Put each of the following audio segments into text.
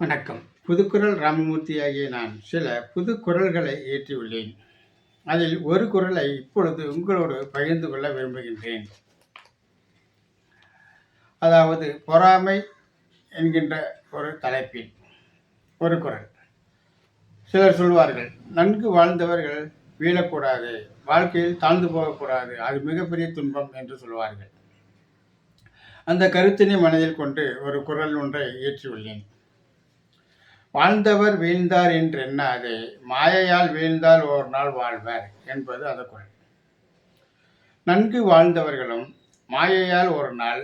வணக்கம். புதுக்குறள் ராமமூர்த்தி ஆகிய நான் சில புது குறள்களை இயற்றியுள்ளேன். அதில் ஒரு குறளை இப்பொழுது உங்களோடு பகிர்ந்து கொள்ள விரும்புகின்றேன். அதாவது பொறாமை என்கின்ற ஒரு தலைப்பில் ஒரு குறள். சிலர் சொல்வார்கள், நன்கு வாழ்ந்தவர்கள் வீழக்கூடாது, வாழ்க்கையில் தாழ்ந்து போகக்கூடாது, அது மிகப்பெரிய துன்பம் என்று சொல்வார்கள். அந்த கருத்தினை மனதில் கொண்டு ஒரு குறள் ஒன்றை இயற்றியுள்ளேன். வாழ்ந்தவர் வீழ்ந்தார் என்று எண்ணாதே, மாயையால் வீழ்ந்தால் ஓர் நாள் வாழ்வர் என்பது அந்த குறள். நன்கு வாழ்ந்தவர்களும் மாயையால் ஒரு நாள்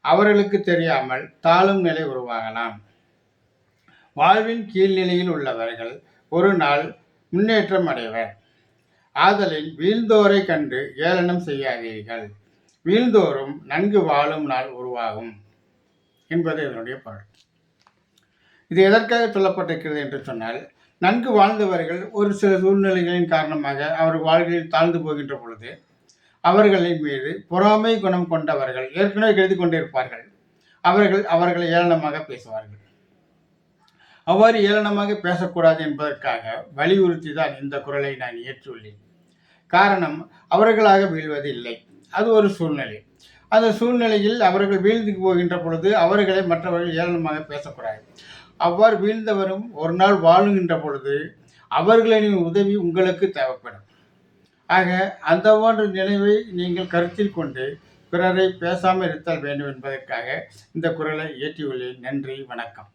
அவர்களுக்கு தெரியாமல் தாழும் நிலை உருவாகலாம். வாழ்வின் கீழ்நிலையில் உள்ளவர்கள் ஒரு நாள் முன்னேற்றம் அடைவர். ஆதலின் வீழ்ந்தோரை கண்டு ஏளனம் செய்யாதீர்கள், வீழ்ந்தோறும் நன்கு வாழும் நாள் உருவாகும் என்பது இதனுடைய பொருள். இது எதற்காக சொல்லப்பட்டிருக்கிறது என்று சொன்னால், நன்கு வாழ்ந்தவர்கள் ஒரு சில சூழ்நிலைகளின் காரணமாக அவர் வாழ்க்கையில் தாழ்ந்து போகின்ற பொழுது அவர்களின் மீது பொறாமை குணம் கொண்டவர்கள் ஏற்கனவே எழுதி கொண்டிருப்பார்கள். அவர்களை ஏளனமாக பேசுவார்கள். அவ்வாறு ஏளனமாக பேசக்கூடாது என்பதற்காக வலியுறுத்தி தான் இந்த குறளை நான் இயற்றியுள்ளேன். காரணம், அவர்களாக வீழ்வது இல்லை, அது ஒரு சூழ்நிலை. அந்த சூழ்நிலையில் அவர்கள் வீழ்ந்து போகின்ற பொழுது அவர்களை மற்றவர்கள் ஏளனமாக பேசக்கூடாது. அவ்வாறு வீழ்ந்தவரும் ஒரு நாள் வாழுகின்ற பொழுது அவர்களின் உதவி உங்களுக்கு தேவைப்படும். ஆக அந்த போன்ற நினைவை நீங்கள் கருத்தில் கொண்டு பிறரை பேசாமல் இருத்தல் வேண்டும் என்பதற்காக இந்த குறளை இயற்றியுள்ளேன். நன்றி, வணக்கம்.